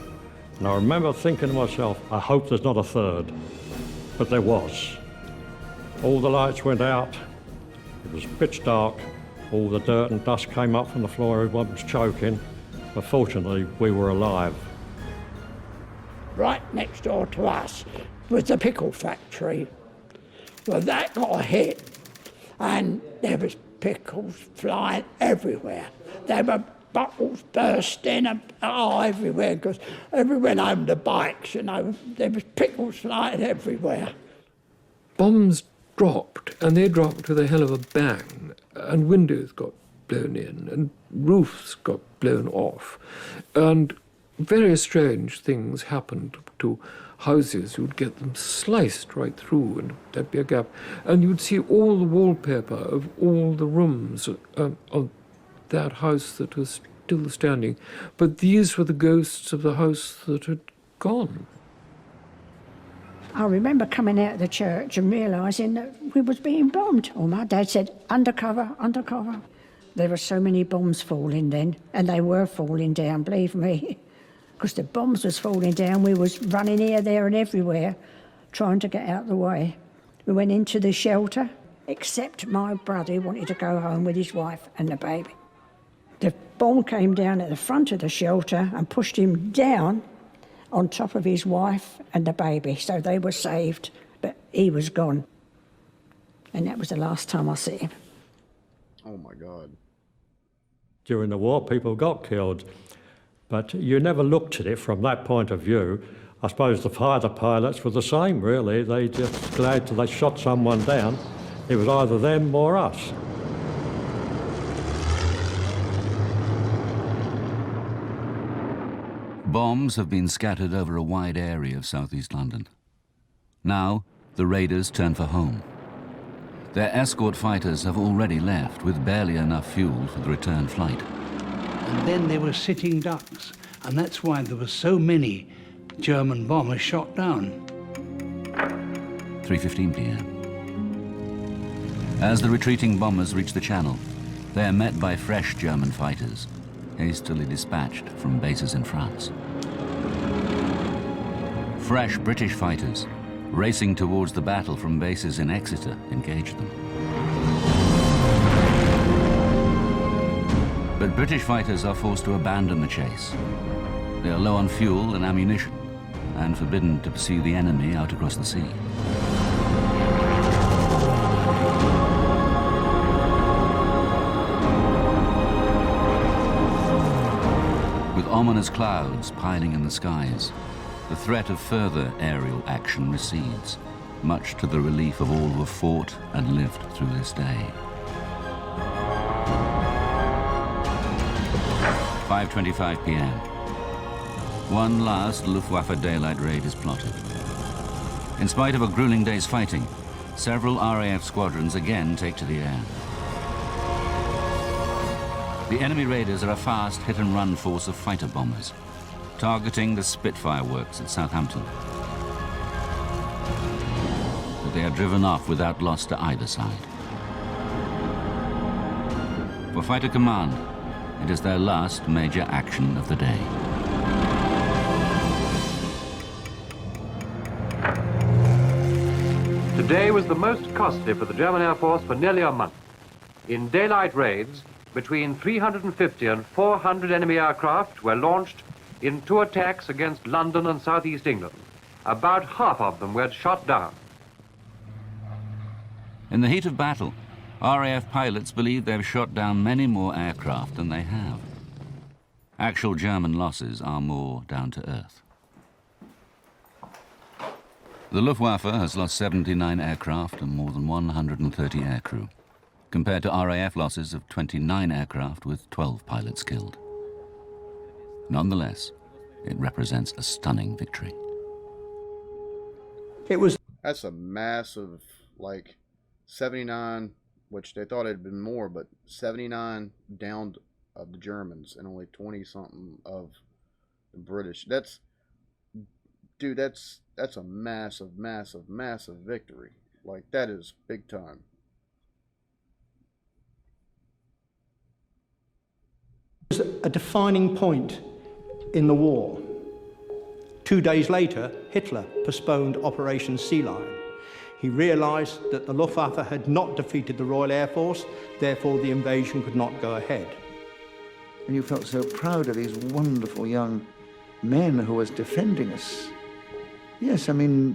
And I remember thinking to myself, I hope there's not a third. But there was. All the lights went out. It was pitch dark. All the dirt and dust came up from the floor. Everyone was choking. But fortunately, we were alive. Right next door to us was the pickle factory. Well, that got a hit, and there was pickles flying everywhere. There were bottles bursting everywhere, because everyone owned the bikes, you know. There was pickles flying everywhere. Bombs dropped, and they dropped with a hell of a bang, and windows got blown in, and roofs got blown off, and very strange things happened to houses. You'd get them sliced right through, and there'd be a gap, and you'd see all the wallpaper of all the rooms of that house that was still standing. But these were the ghosts of the house that had gone. I remember coming out of the church and realising that we was being bombed. Or my dad said, undercover, undercover. There were so many bombs falling then, and they were falling down, believe me. Because the bombs was falling down, we was running here, there and everywhere, trying to get out of the way. We went into the shelter, except my brother who wanted to go home with his wife and the baby. The bomb came down at the front of the shelter and pushed him down on top of his wife and the baby, so they were saved, but he was gone. And that was the last time I see him. Oh my God. During the war, people got killed, but you never looked at it from that point of view. I suppose the fighter pilots were the same, really. They just glad they shot someone down. It was either them or us. Bombs have been scattered over a wide area of southeast London. Now, the raiders turn for home. Their escort fighters have already left with barely enough fuel for the return flight. And then there were sitting ducks, and that's why there were so many German bombers shot down. 3:15 p.m. As the retreating bombers reach the channel, they are met by fresh German fighters, hastily dispatched from bases in France. Fresh British fighters, racing towards the battle from bases in Exeter, engage them. But British fighters are forced to abandon the chase. They are low on fuel and ammunition, and forbidden to pursue the enemy out across the sea. With ominous clouds piling in the skies, the threat of further aerial action recedes, much to the relief of all who have fought and lived through this day. 5:25 p.m. One last Luftwaffe daylight raid is plotted. In spite of a grueling day's fighting, several RAF squadrons again take to the air. The enemy raiders are a fast hit-and-run force of fighter bombers, targeting the Spitfire works at Southampton. But they are driven off without loss to either side. For Fighter Command, it is their last major action of the day. Today was the most costly for the German Air Force for nearly a month. In daylight raids, between 350 and 400 enemy aircraft were launched in 2 attacks against London and southeast England. About half of them were shot down. In the heat of battle, RAF pilots believe they've shot down many more aircraft than they have. Actual German losses are more down to earth. The Luftwaffe has lost 79 aircraft and more than 130 aircrew, compared to RAF losses of 29 aircraft with 12 pilots killed. Nonetheless, it represents a stunning victory. That's a massive, like, 79, which they thought it had been more, but 79 downed of the Germans and only 20-something of the British. That's a massive, massive, massive victory. Like, that is big time. It was a defining point in the war. 2 days later, Hitler postponed Operation Sea Lion. He realized that the Luftwaffe had not defeated the Royal Air Force, therefore the invasion could not go ahead. And you felt so proud of these wonderful young men who was defending us. Yes, I mean,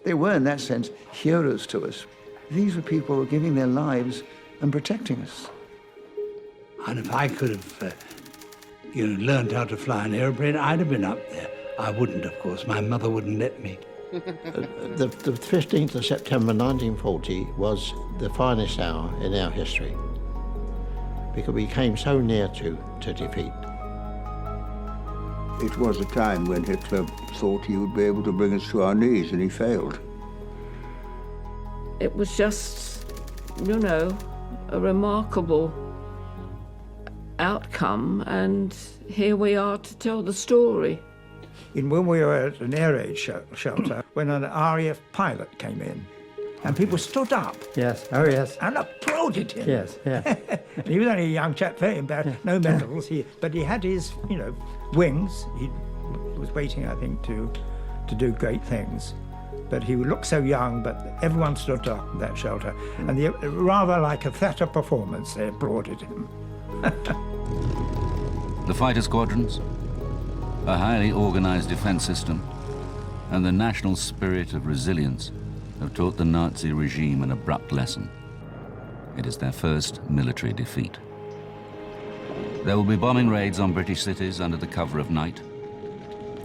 they were, in that sense, heroes to us. These were people who were giving their lives and protecting us. And if I could have, learned how to fly an airplane, I'd have been up there. I wouldn't, of course. My mother wouldn't let me. The 15th of September 1940 was the finest hour in our history because we came so near to defeat. It was a time when Hitler thought he would be able to bring us to our knees, and he failed. It was just, a remarkable outcome, and here we are to tell the story. When we were at an air raid shelter, when an RAF pilot came in, and people stood up. Yes, oh yes. And applauded him. Yes, yeah. And he was only a young chap, very embarrassed, no medals, but he had his, wings. He was waiting, I think, to do great things. But he looked so young, but everyone stood up in that shelter. And rather like a theatre performance, they applauded him. The fighter squadrons, a highly organized defense system, and the national spirit of resilience have taught the Nazi regime an abrupt lesson. It is their first military defeat. There will be bombing raids on British cities under the cover of night.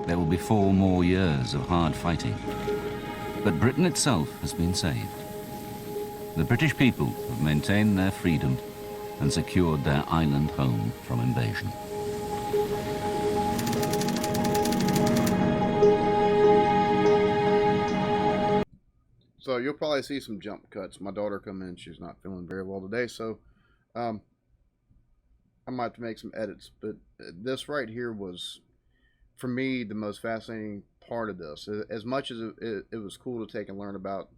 There will be 4 more years of hard fighting. But Britain itself has been saved. The British people have maintained their freedom and secured their island home from invasion. So you'll probably see some jump cuts. My daughter come in, she's not feeling very well today, so I might have to make some edits. But this right here was, for me, the most fascinating part of this. As much as it was cool to take and learn about,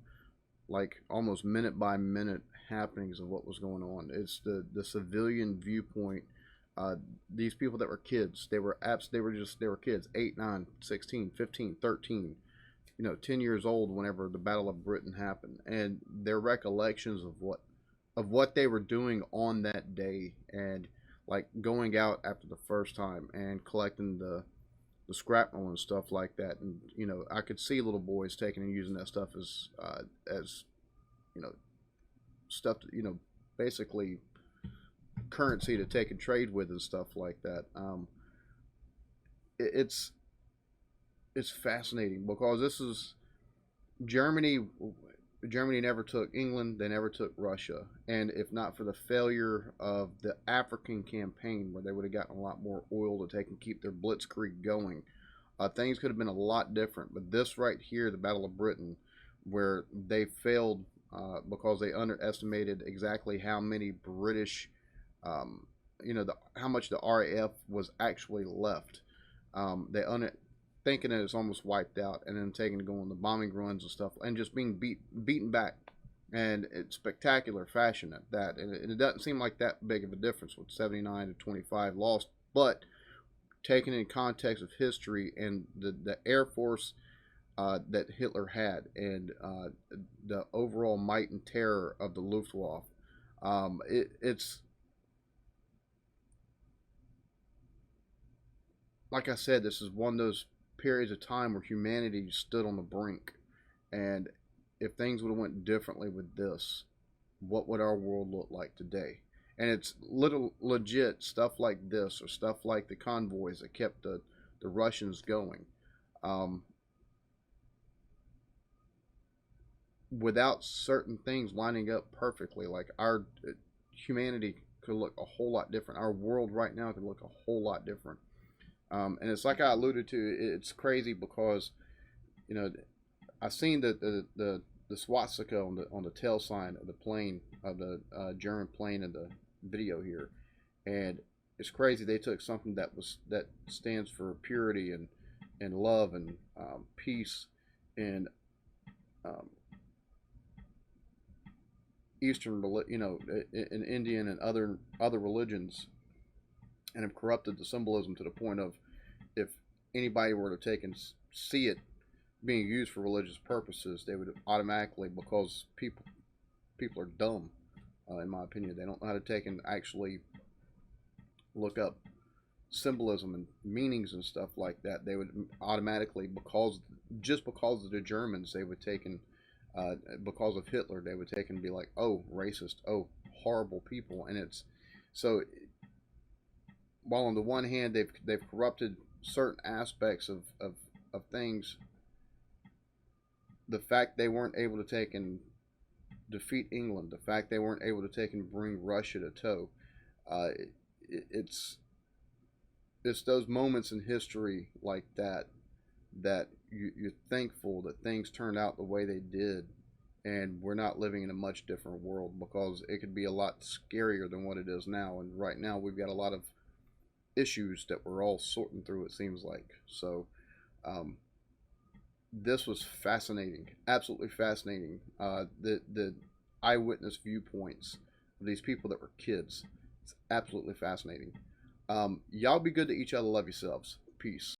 like, almost minute by minute happenings of what was going on. It's the civilian viewpoint. These people that were kids, they were kids, 8, 9, 16, 15, 13. 10 years old whenever the Battle of Britain happened, and their recollections of what they were doing on that day, and like going out after the first time and collecting the scrapnel and stuff like that. And I could see little boys taking and using that stuff as stuff to, basically currency to take and trade with and stuff like that. It's fascinating because this is Germany. Germany never took England, they never took Russia. And if not for the failure of the African campaign, where they would have gotten a lot more oil to take and keep their blitzkrieg going, things could have been a lot different. But this right here, the Battle of Britain, where they failed because they underestimated exactly how many British, how much the RAF was actually left. Thinking that it's almost wiped out, and then taking to go on the bombing runs and stuff, and just being beaten back, and it's spectacular fashion at that. And it doesn't seem like that big of a difference with 79 to 25 lost, but taken in context of history and the Air Force that Hitler had, and the overall might and terror of the Luftwaffe, it's like I said, this is one of those periods of time where humanity stood on the brink, and if things would have went differently with this, what would our world look like today? And it's legit stuff like this, or stuff like the convoys that kept the Russians going. Without certain things lining up perfectly, like our humanity could look a whole lot different. Our world right now could look a whole lot different. And it's like I alluded to, it's crazy because, I seen the swastika on the tail sign of the plane, of the German plane in the video here, and it's crazy they took something that stands for purity and love and peace and Eastern, in Indian and other religions, and have corrupted the symbolism to the point of, if anybody were to take and see it being used for religious purposes, they would automatically, because people are dumb, in my opinion, they don't know how to take and actually look up symbolism and meanings and stuff like that. They would automatically, because of the Germans, they would take and because of Hitler, they would take and be like, oh, racist, oh, horrible people. And it's so, while on the one hand they've corrupted certain aspects of things, the fact they weren't able to take and defeat England, the fact they weren't able to take and bring Russia to toe, it's those moments in history like that you're thankful that things turned out the way they did, and we're not living in a much different world, because it could be a lot scarier than what it is now. And right now we've got a lot of issues that we're all sorting through, it seems like. So this was fascinating, absolutely fascinating. The eyewitness viewpoints of these people that were kids, it's absolutely fascinating. Y'all be good to each other, love yourselves, peace.